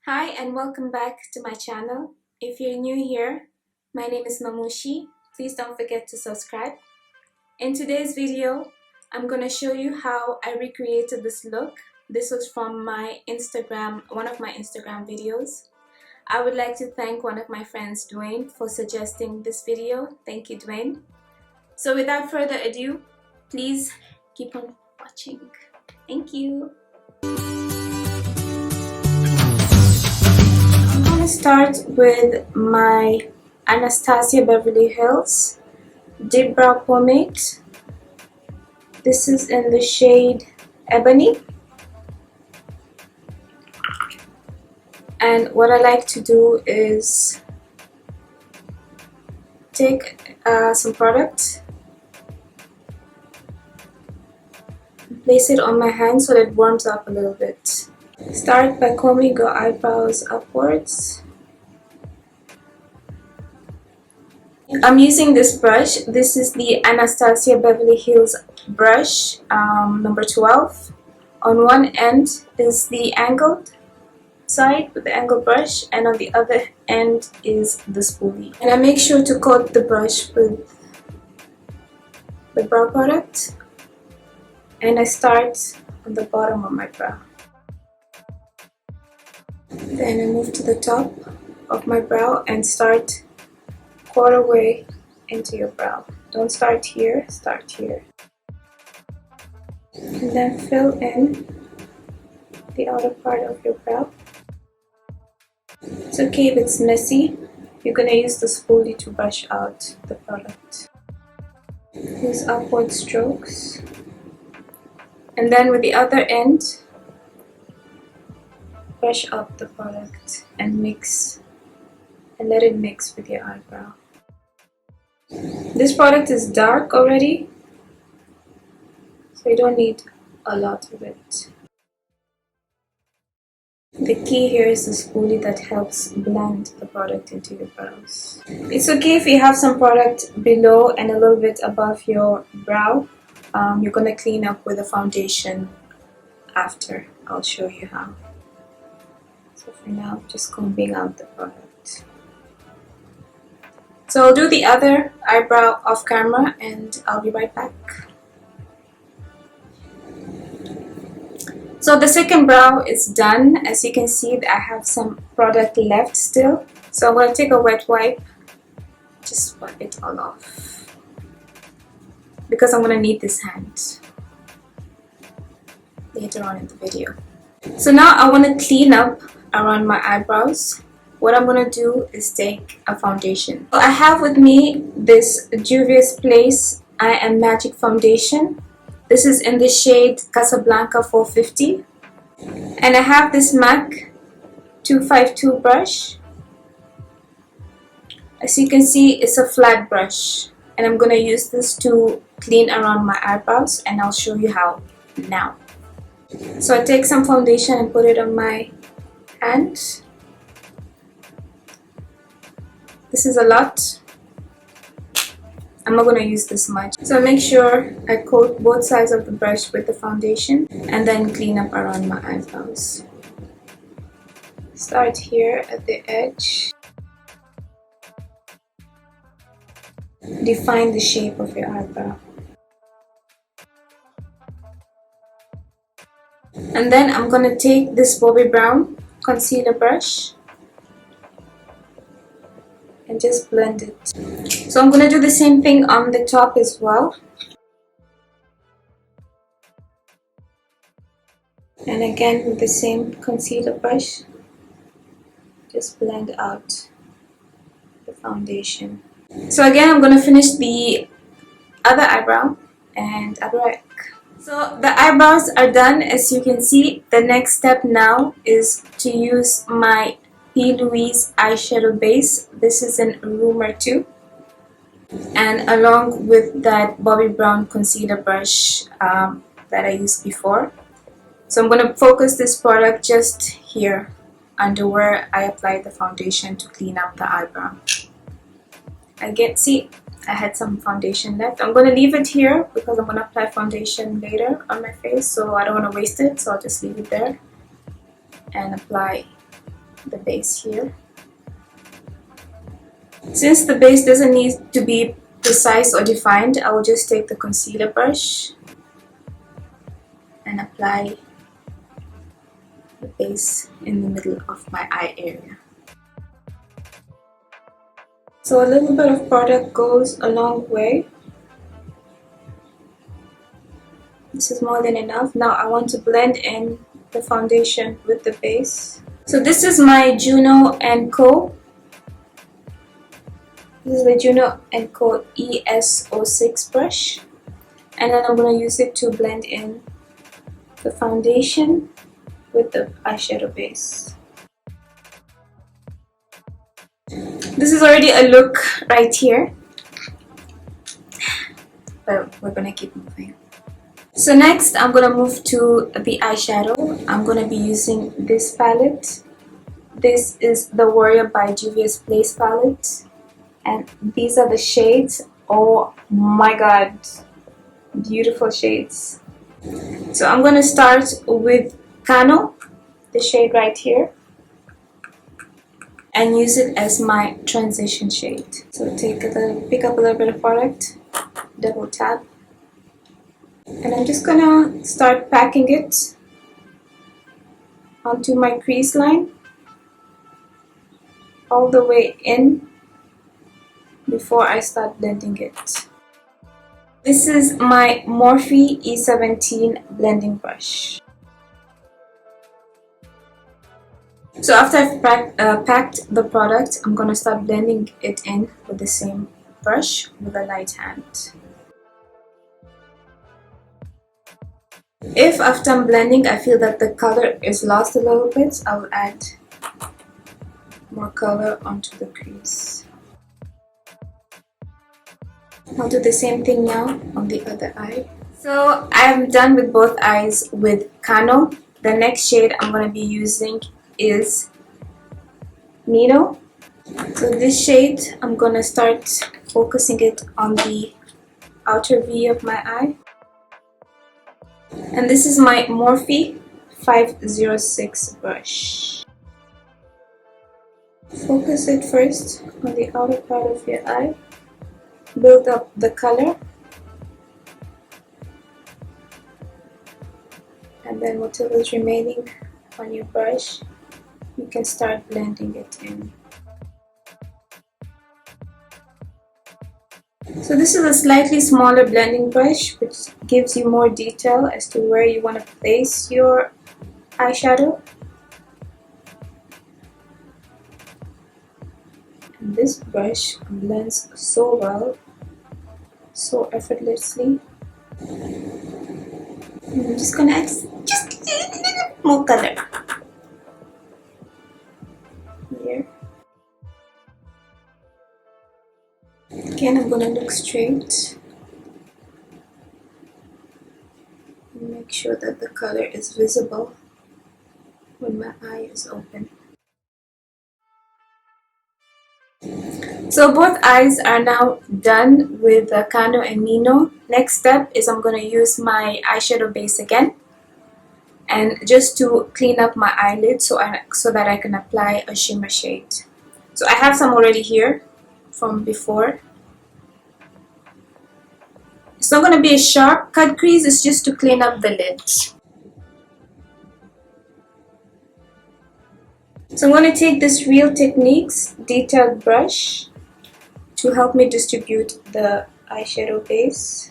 Hi and welcome back to my channel. If you're new here, my name is Mamushi. Please don't forget to subscribe. In today's video, I'm going to show you how I recreated this look. This was from my Instagram, one of my Instagram videos. I would like to thank one of my friends, Duaney, for suggesting this video. Thank you, Duaney. So without further ado, please keep on watching. Thank you. Start with my Anastasia Beverly Hills Deep Brow Pomade. This is in the shade Ebony. And what I like to do is take some product, place it on my hand so that it warms up a little bit. Start by combing your eyebrows upwards. I'm using this brush. This is the Anastasia Beverly Hills brush, number 12. On one end is the angled side with the angled brush, and on the other end is the spoolie. And I make sure to coat the brush with the brow product, and I start on the bottom of my brow. Then I move to the top of my brow and start quarter way into your brow. Don't start here, start here. And then fill in the outer part of your brow. It's okay if it's messy. You're gonna use the spoolie to brush out the product. Use upward strokes. And then with the other end, brush up the product and mix, and let it mix with your eyebrow. This product is dark already, so you don't need a lot of it. The key here is the spoolie that helps blend the product into your brows. It's okay if you have some product below and a little bit above your brow. You're gonna clean up with a foundation after. I'll show you how. So for now, just combing out the product. So I'll do the other eyebrow off camera and I'll be right back. So the second brow is done. As you can see, I have some product left still. So I'm going to take a wet wipe, just wipe it all off, because I'm going to need this hand later on in the video. So now I want to clean up around my eyebrows. What I'm going to do is take a foundation. So I have with me this JUVIA'S Place I Am Magic foundation. This is in the shade Casablanca 450. And I have this MAC 252 brush. As you can see, it's a flat brush. And I'm going to use this to clean around my eyebrows, and I'll show you how now. So I take some foundation and put it on my hand. This is a lot. I'm not going to use this much. So make sure I coat both sides of the brush with the foundation and then clean up around my eyebrows. Start here at the edge. Define the shape of your eyebrow. And then I'm going to take this Bobbi Brown concealer brush and just blend it. So I'm going to do the same thing on the top as well. And again with the same concealer brush, just blend out the foundation. So again, I'm going to finish the other eyebrow and I'll be right back. So the eyebrows are done. As you can see, the next step now is to use my LOUISE eyeshadow base. This is in Rumour 2, and along with that Bobbi Brown concealer brush that I used before. So I'm going to focus this product just here under where I applied the foundation to clean up the eyebrow. See, I had some foundation left. I'm going to leave it here because I'm going to apply foundation later on my face, so I don't want to waste it, so I'll just leave it there and apply the base here. Since the base doesn't need to be precise or defined, I will just take the concealer brush and apply the base in the middle of my eye area. So a little bit of product goes a long way. This is more than enough. Now I want to blend in the foundation with the base. So this is my JUNO CO. This is the JUNO CO ES06 brush. And then I'm going to use it to blend in the foundation with the eyeshadow base. This is already a look right here, but we're gonna keep moving. So next I'm gonna move to the eyeshadow. I'm gonna be using this palette. This is the Warrior by JUVIA'S Place palette, and these are the shades. Oh my god, beautiful shades. So I'm gonna start with Kano, the shade right here, and use it as my transition shade. So pick up a little bit of product, double tap, and I'm just gonna start packing it onto my crease line all the way in before I start blending it. This is my Morphe E17 blending brush. So after I've packed the product, I'm going to start blending it in with the same brush with a light hand. If after I'm blending I feel that the color is lost a little bit, I will add more color onto the crease. I'll do the same thing now on the other eye. So I'm done with both eyes with Kano. The next shade I'm going to be using is Mino. So this shade, I'm gonna start focusing it on the outer V of my eye, and this is my Morphe 506 brush. Focus it first on the outer part of your eye, build up the color, and then whatever is remaining on your brush, you can start blending it in. So this is a slightly smaller blending brush which gives you more detail as to where you want to place your eyeshadow. And this brush blends so well, so effortlessly. And I'm just gonna add just a little more color here. Again, I'm gonna look straight and make sure that the color is visible when my eye is open. So both eyes are now done with Kano and Mino. Next step is I'm going to use my eyeshadow base again, and just to clean up my eyelid so that I can apply a shimmer shade. So I have some already here from before. It's not going to be a sharp cut crease, it's just to clean up the lid. So I'm going to take this Real Techniques detailed brush to help me distribute the eyeshadow base.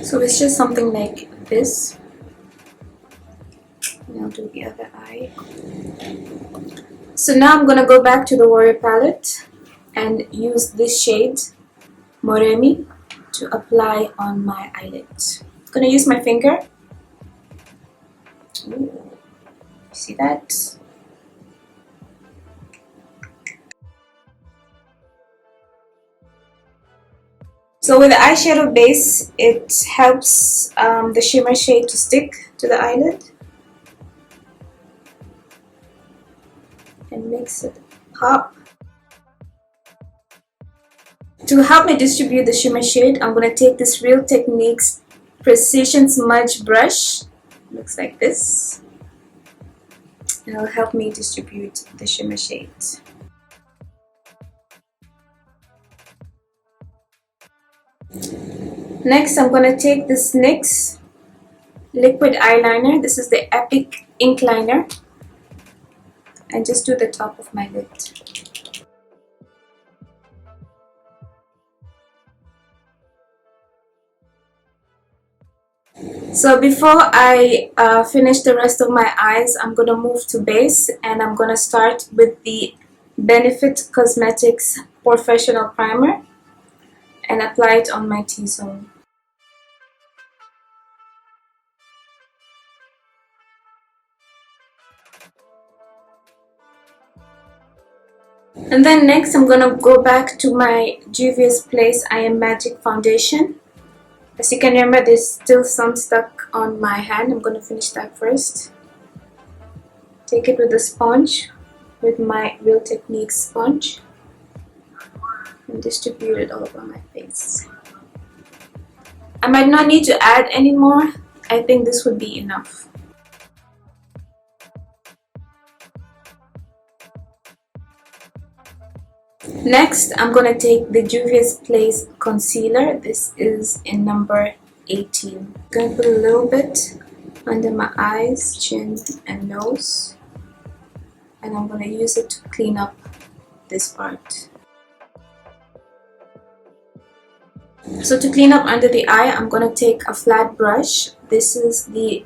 So it's just something like this. And I'll do the other eye. So now I'm going to go back to the Warrior palette and use this shade, Moremi, to apply on my eyelid. I'm going to use my finger. Ooh, see that? So with the eyeshadow base, it helps the shimmer shade to stick to the eyelid and makes it pop. To help me distribute the shimmer shade, I'm going to take this Real Techniques Precision Smudge brush. Looks like this. and it'll help me distribute the shimmer shades. Next, I'm going to take this NYX liquid eyeliner. This is the Epic ink liner, and just do the top of my lid. So before I finish the rest of my eyes, I'm going to move to base, and I'm going to start with the Benefit Cosmetics Pore-fessional primer and apply it on my T-zone. And then next, I'm going to go back to my Juvia's Place I Am Magic foundation. As you can remember, there's still some stuck on my hand. I'm going to finish that first. Take it with a sponge, with my Real Techniques sponge, and distribute it all over my face. I might not need to add any more. I think this would be enough. Next, I'm going to take the Juvia's Place concealer. This is in number 18. I'm going to put a little bit under my eyes, chin, and nose. And I'm going to use it to clean up this part. So to clean up under the eye, I'm going to take a flat brush. This is the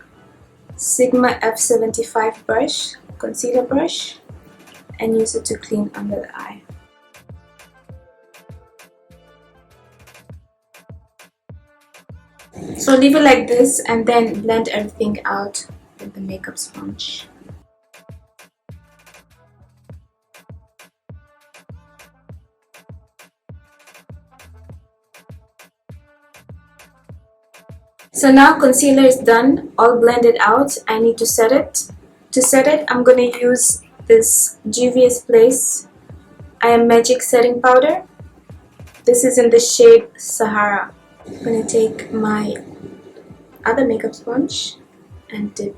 Sigma F75 brush, concealer brush, and use it to clean under the eye. So leave it like this and then blend everything out with the makeup sponge. So now concealer is done, all blended out. I need to set it. To set it, I'm going to use this Juvia's Place I Am Magic setting powder. This is in the shade Sahara. I'm going to take my other makeup sponge and dip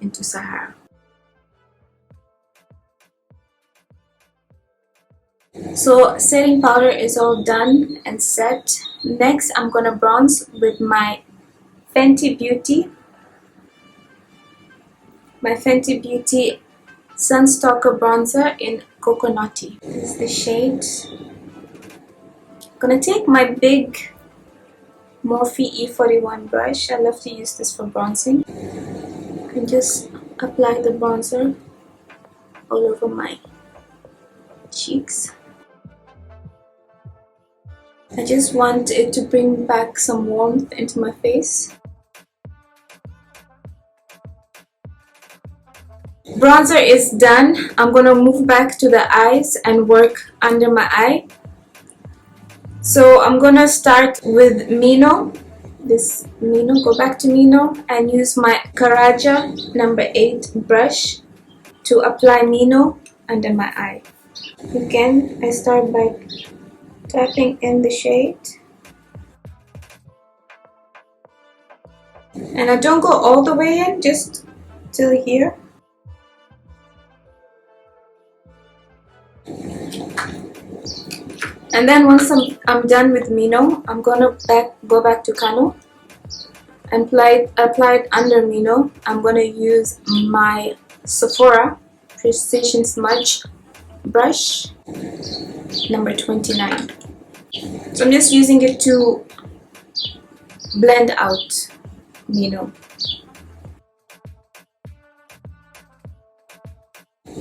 into Sahara. So setting powder is all done and set. Next, I'm going to bronze with my Fenty Beauty Sun Stalk'r bronzer in Coconutty. This is the shade. I'm going to take my big Morphe E41 brush. I love to use this for bronzing. And just apply the bronzer all over my cheeks. I just want it to bring back some warmth into my face. Bronzer is done. I'm going to move back to the eyes and work under my eye. So I'm going to start with Mino. This Mino, go back to Mino and use my KARAJA No. 8 brush to apply Mino under my eye. Again, I start by tapping in the shade. And I don't go all the way in, just till here. And then once I'm done with Mino, I'm gonna go back to Kano and apply it under Mino. I'm gonna use my SEPHORA Precision Smudge brush, number 29. So I'm just using it to blend out Mino.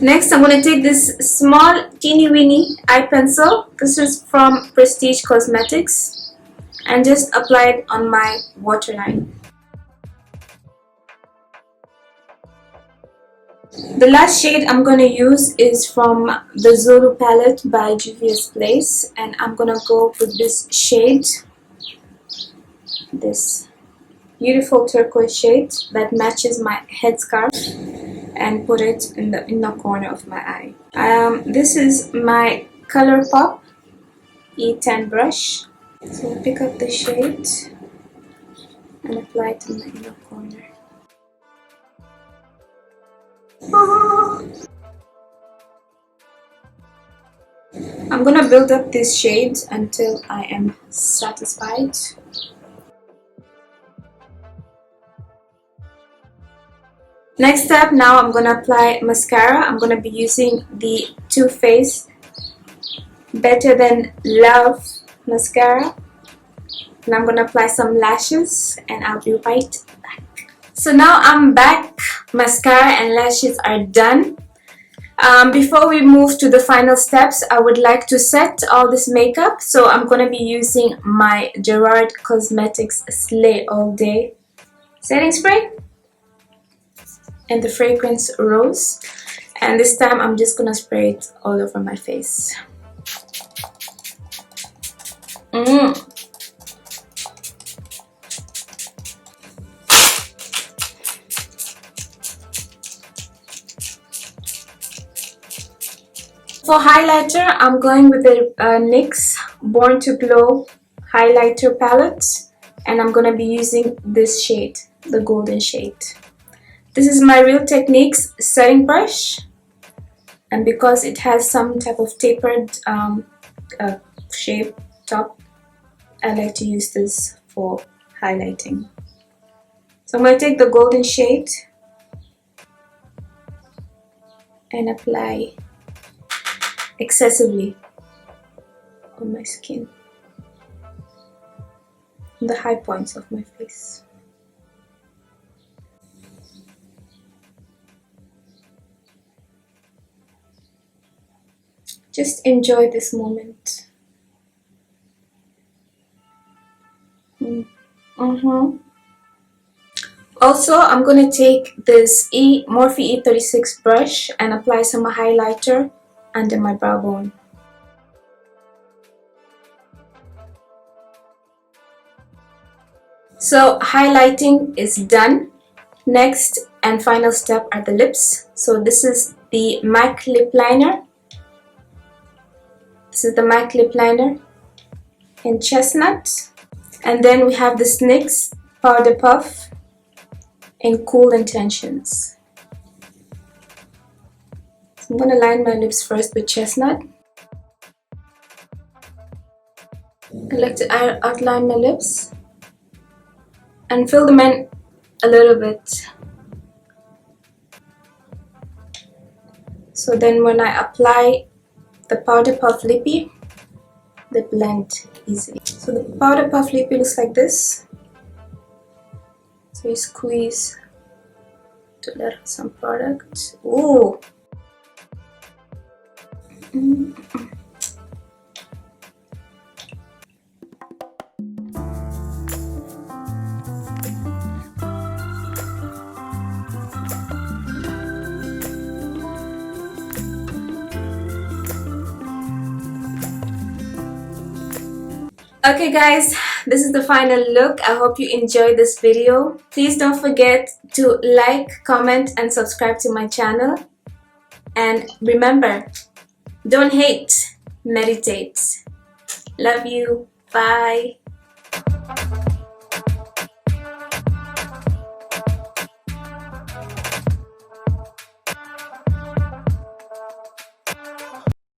Next, I'm going to take this small teeny weeny eye pencil. This is from Prestige Cosmetics, and just apply it on my waterline. The last shade I'm going to use is from the Zulu palette by Juvia's Place, and I'm going to go with this shade, this beautiful turquoise shade that matches my headscarf, and put it in the inner corner of my eye. This is my ColourPop E10 brush. So pick up the shade and apply it in the inner corner. I'm gonna build up these shades until I am satisfied. Next step, now I'm gonna apply mascara. I'm gonna be using the Too Faced Better Than Love mascara. And I'm gonna apply some lashes and I'll be right back. So now I'm back. Mascara and lashes are done. Before we move to the final steps, I would like to set all this makeup. So I'm gonna be using my Gerard Cosmetics Slay All Day setting spray and the fragrance Rose. And this time I'm just gonna spray it all over my face. For highlighter, I'm going with the NYX Born to Glow highlighter palette, and I'm gonna be using this shade, the golden shade. This is my Real Techniques setting brush, and because it has some type of tapered shape top, I like to use this for highlighting. So I'm going to take the golden shade and apply excessively on my skin, on the high points of my face. Just enjoy this moment. Also, I'm going to take this Morphe E36 brush and apply some highlighter under my brow bone. So highlighting is done. Next and final step are the lips. So this is the MAC lip liner. This is the MAC lip liner in Chestnut. And then we have this NYX Powder Puff in Cool Intentions. So I'm going to line my lips first with Chestnut. I like to outline my lips and fill them in a little bit. So then when I apply the Powder Puff Lippy, they blend easily. So the Powder Puff Lippy looks like this. So you squeeze to let out some product. Ooh! Okay guys, this is the final look. I hope you enjoyed this video. Please don't forget to like, comment and subscribe to my channel. And remember, don't hate, meditate. Love you. Bye.